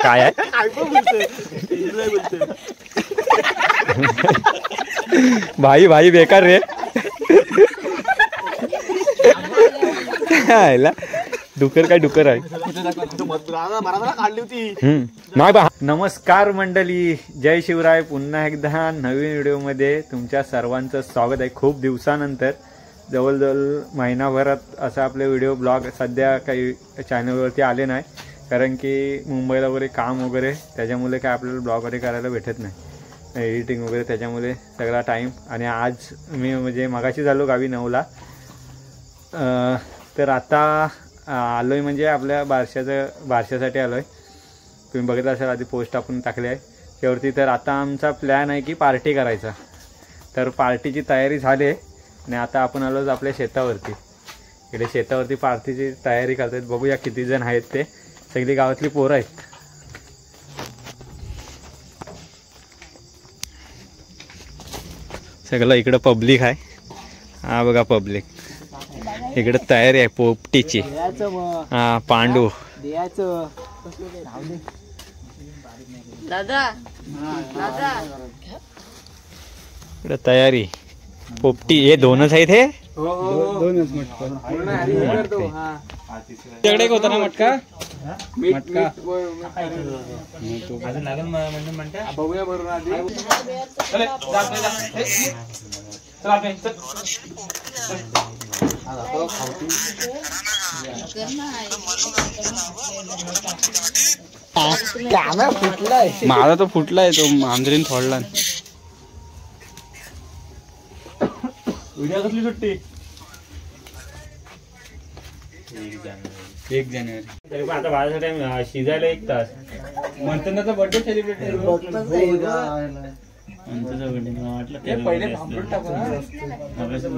काय आहे भाई भाई बेकार रे डुकर काय डुकर आहे नाही बा. नमस्कार मंडळी, जय शिवराय. पुन्हा एकदा नवीन व्हिडिओमध्ये तुमच्या सर्वांचं स्वागत आहे. खूप दिवसानंतर जवळजवळ महिनाभरात असा आपले व्हिडिओ ब्लॉग सध्या काही चॅनलवरती आले नाही, कारण की मुंबईला वगैरे काम वगैरे त्याच्यामुळे काय आपल्याला ब्लॉग वगैरे करायला भेटत नाही, एडिटिंग वगैरे त्याच्यामुळे सगळा टाईम. आणि आज मी म्हणजे मगाशी झालो गावी 9ला, तर आता आलो आहे म्हणजे आपल्या बारशासाठी आलो आहे. तुम्ही बघितलं असाल आधी पोस्ट आपण टाकली आहे त्यावरती. तर आता आमचा प्लॅन आहे की पार्टी करायचा. तर पार्टीची तयारी झाली आहे आणि आता आपण आलो आपल्या शेतावरती. इकडे शेतावरती पार्टीची तयारी करतात. बघूया किती जण आहेत ते. सगळी गावातली पोरं आहेत. सगळं इकडं पब्लिक आहे. हा बघा पब्लिक. इकडे तयारी आहे पोपटीची. हा पांडू दादा इकडे तयारी. पोपटी हे दोनच आहेत. हे तिकडे होता ना मटका. बघूया बरोबर आधी. माझा तो फुटलाय, तो आंध्रीन फोडला. उद्या कसली सुट्टी? 1 जानेवारी. तरी पण आता माझ्यासाठी शिजायला 1 तास. मंथनचा बर्थडे सेलिब्रेट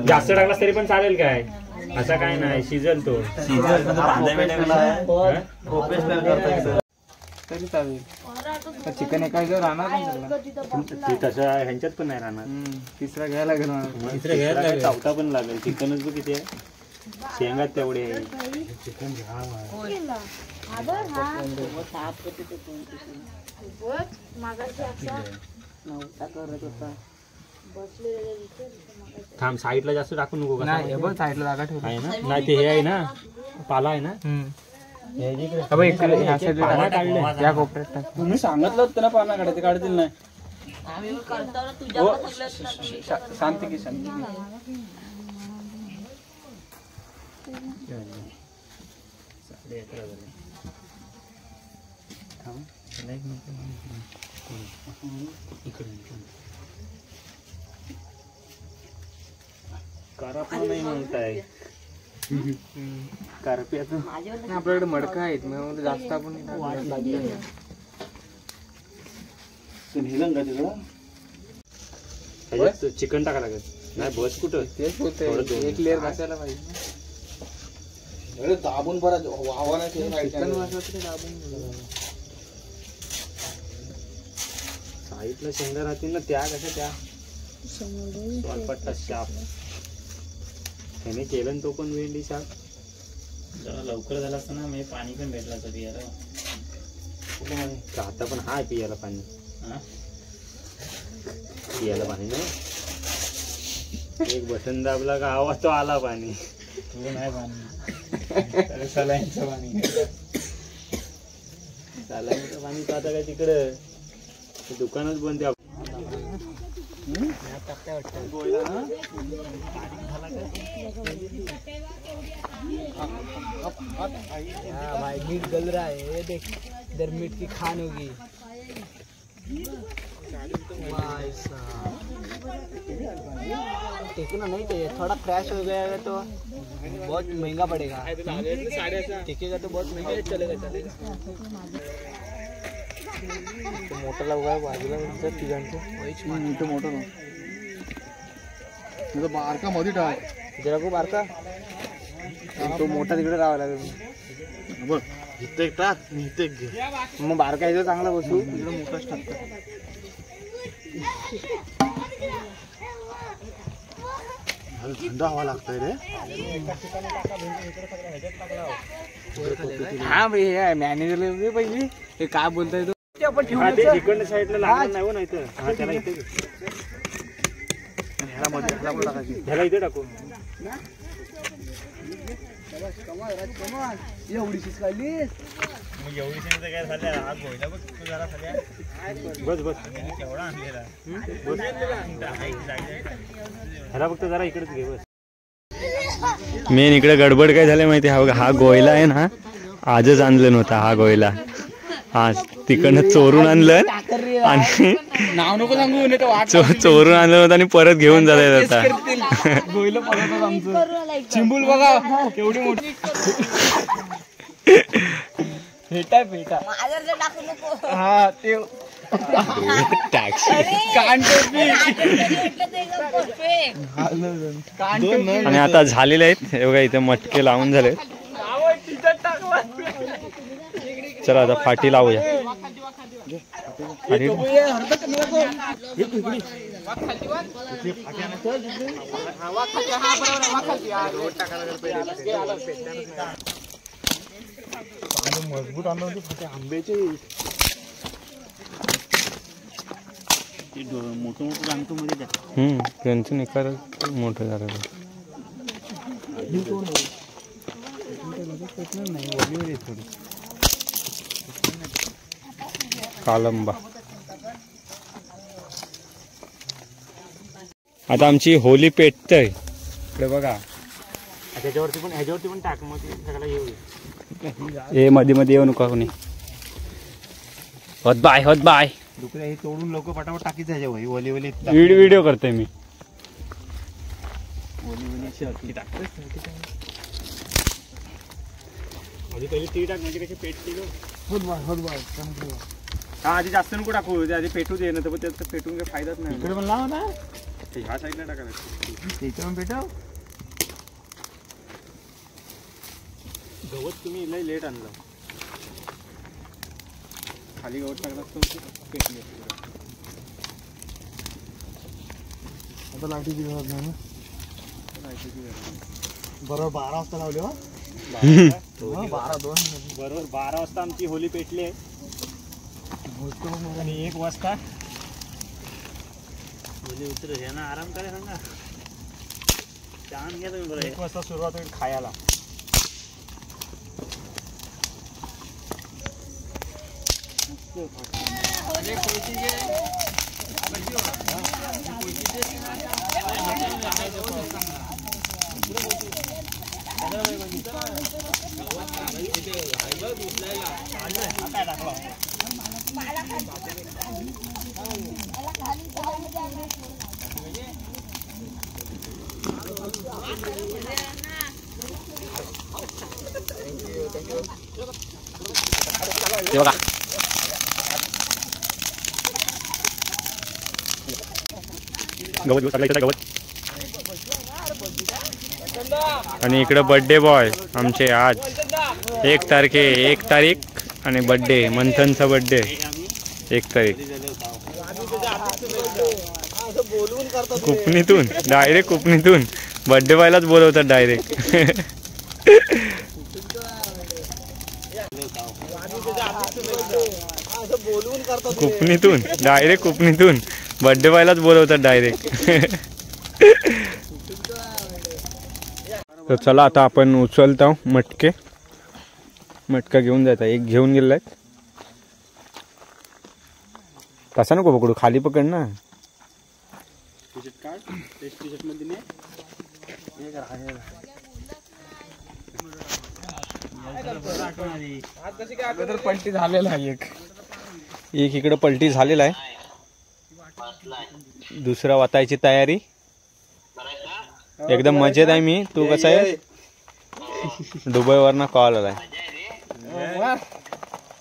जास्त टाकलास तरी पण चालेल काय, असं काय नाही. शिजल तो तरी चालेल. चिकन एका राहणार तसं ह्यांच्यात पण नाही राहणार. तिसरा घ्यायला लागेल. चौथा पण लागेल. चिकनच किती आहे, शेंगात तेवढे आहे. चिकन थांब, साईडला जास्त टाकू नको. साईडला जागा ठेव आहे ना. नाही ते हे आहे ना, पाला आहे ना. या कोपऱ्यात तुम्ही सांगितलं होतं ना पाना काढायचं, काढतील नाही. शांती की शांती. करापा नाही म्हणताय. कारप्याचं आपल्याकडे मडका आहेत, मग जास्त आपण चिकन टाका लागेल. नाही बस कुठं तेच होते. एक लेअर बसायला पाहिजे. दाबून परत वावा नाही. साईडला शेंगा राहतील ना, त्या कशा त्या स्वल्पट्टा शाप त्याने केलं. तो पण वेंडी शाप जरा लवकर झाला असता ना. मी पाणी पण भेटला असं पियाला. आता पण हाय पियाला पाणी. पियाला पाणी नाही. एक बटन दाबला का आवाज तो आला पाणी. तो नाही पाणी, सलाईनचं पाणी. सलाईनचं पाणी आता काय तिकडं दुकानच बंद. भाई मीट गल रहा है, ये देख इधर मीट की खान होगी. टेकना नहीं चाहिए, थोड़ा क्रैश हो गया है तो बहुत महंगा पड़ेगा. टेकेगा तो बहुत महंगा चलेगा. मोठा लावूया बाजूला तिघांचं. मोठं बारका मध्ये टाक जरा. खूप बारका तो मोठा तिकडे राहावा लागेल. बघ इथे एक टाक, इथे एक घे. मग बारका इथं चांगला बसू. तिकडे मोठाच टाकतो. थंड हवा लागतंय रे. हा भाई मॅनेजर पहिली हे काय बोलताय तो इकडनं साईडला लागणार नाही हो, नाही तर त्याला इथे ह्याला इथे टाकू. एवढी शिजकाली काय झालं हा गोयला बघ तू जरा झाल्या बस बस केवढा आणलेला ह्याला फक्त जरा इकडेच घे बस. मेन इकडे गडबड काय झालं माहिती हा हा गोयला आहे ना आजच आणलं नव्हता हा गोयला आज तिकडनं चोरून आणलं आणि नाव नको सांगू चोरून आणलं होतं आणि परत घेऊन जाता आता गोयला पडत आमचं चिंबूल बघा केवढी मोठी फेटा फेटा हा ते आणि आता झालेले आहेत हे बघा इथे मटके लावून झाले. चला आता फाटी लावूया. मजबूत आणलं आंब्याचे मोठं मोठं आणतो मध्ये त्यांचं निकार मोठं झालं कालंबा. आता आमची होली पेटतय इकडे बघा. त्याच्यावरती पण ह्याच्यावरती पण टाक मग सगळ्याला येऊ हे मध्ये मध्ये येऊ नका कोणी. होत बाय होत बाय दुसऱ्या हे तोडून लोक पटापट टाकीत जायचे वही ओली ओली व्हिडिओ करतोय मी. ओली ओली टाकतोय आधी पहिली ती टाक म्हणजे कशी पेटते होत बाय हा आधी जास्त नको टाकू आधी पेटू दे ना तर त्यात पेटून काही फायदाच नाही. इकडे पण लाव ना ह्या साईडला टाकायला इथे पण पेटव. गवत तुम्ही लय लेट आणलं खाली गवत टाकला पेटले आता लाईटी नाही ना बरोबर 12 वाजता लावले हो 12-2 बरोबर 12 वाजता आमची होली पेटली आहे आणि 1 वाजता होली उतर यांना आराम करे सांगा छान घ्या तुम्ही बरं 1 वाजता सुरुवात होईल खायला. ते बघा गवत गवत टाकलं गवत. आणि इकडे बर्थडे बॉय आमचे आज 1 तारीख आणि बर्थडे मंथनचा बर्थडे 1 तारीख. कुपणीतून डायरेक्ट कुपणीतून बर्थडे बॉयलाच बोलवतात डायरेक्ट. कुपणीतून डायरेक्ट कुपणीतून बर्थडे बॉयलाच बोलवतात डायरेक्ट. तर चला आता आपण उचलतो मटके. मटका घेऊन जायचा. एक घेऊन गेलाय तसा नको पकडू खाली पकड ना. पलटी झालेला आहे एक इकडे पलटी झालेला आहे. दुसरा वाचायची तयारी एकदम मजेत आहे मी. तू कसा आहे? दुबईवरनं कॉल आलाय.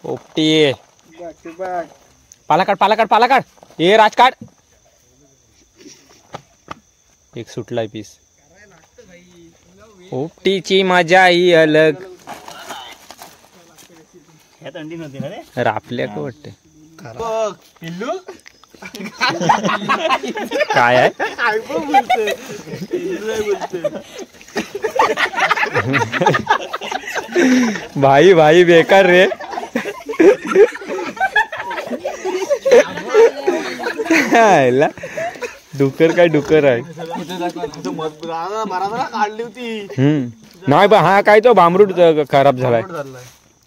ओपटी पालाकाड ये राजकाड. एक सुटलाय पीस. ओपटीची मजा ही अलग. थंडी नव्हती ना रे रापल्या का वाटते पिल्लू काय आहे. भाई भाई बेकार रे. हायला. डुकर काय डुकर आहे. काढली होती. नाही बा हा काय तो भामरूट खराब झालाय.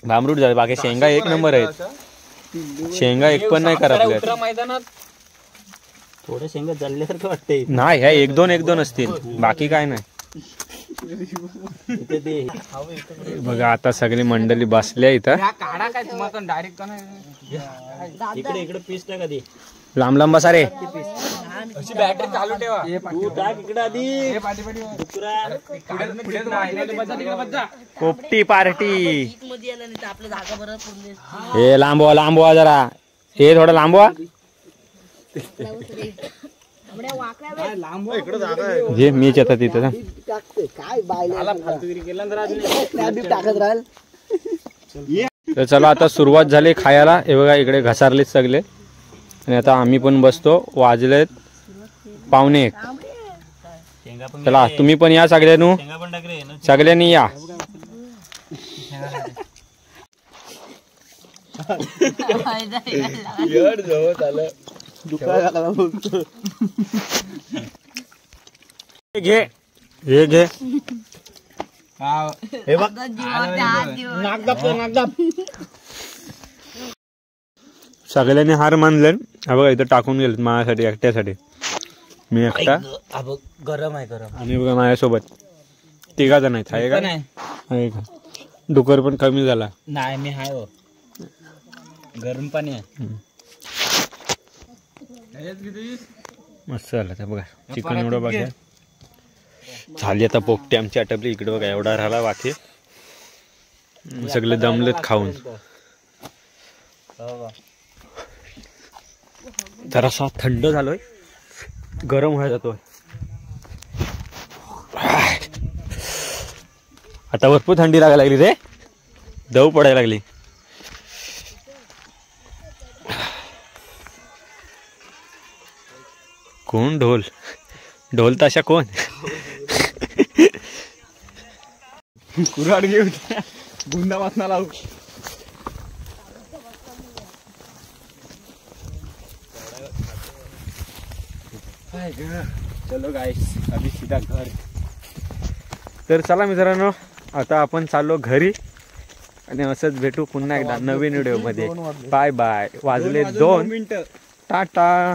भामरूट झाला. बाकी शेंगा एक नंबर आहेत. शेंगा एक पण नाही खराब. मैदानात थोडे शेंगा जळल्यासारखं वाटतंय. नाही ह्या एक दोन असतील. बाकी काय नाही. बघा आता सगळी मंडळी बसल्या इथं. काढा काय तुम्हाला डायरेक्ट इकडे इकडे पीस टाका दे. लांब लांब बसा रे. अशी बॅटरी चालू ठेवा. तू टाक इकडे आधी. पोपटी पार्टी. हे लांबवा जरा. हे थोडं लांबवा. जे मीच येतात तिथं. तर चला आता सुरुवात झाली खायला. हे बघा इकडे घसारलेच सगळे. आणि आता आम्ही पण बसतो. वाजलेत 1:45. चला तुम्ही पण या सगळ्यांनी या. घे हे घे. सगळ्यांनी हार मानले. हा बघा इथं टाकून गेलेत माझ्यासाठी एकट्यासाठी. मी एकटा. गरम आहे गरम. आणि बघा माझ्यासोबत 3 जण आहेत. आहे का? डुकर पण कमी झाला. नाही मी हाय हो. गरम पाणी आहे. मस्त झालं ते बघा. चिकन एवढं बघा झाली. आता पोपटी आमची आटपली. इकडे बघा एवढा राहिला बाकी. सगळे दमलेत खाऊन. जरासा थंड झालोय. गरम व्हायला जातोय. आता भरपूर थंडी लागायला लागली रे. दव पडायला लागली. कोण ढोल ताशा कोण. कुऱ्हाड घेऊन गुंडा वाचना लावू. चलो गाइस अभी सीधा घर. तर चला मित्रांनो आता आपण चाललो घरी. आणि असंच भेटू पुन्हा एकदा नवीन व्हिडिओ मध्ये. Bye bye. वाजले 2. टाटा.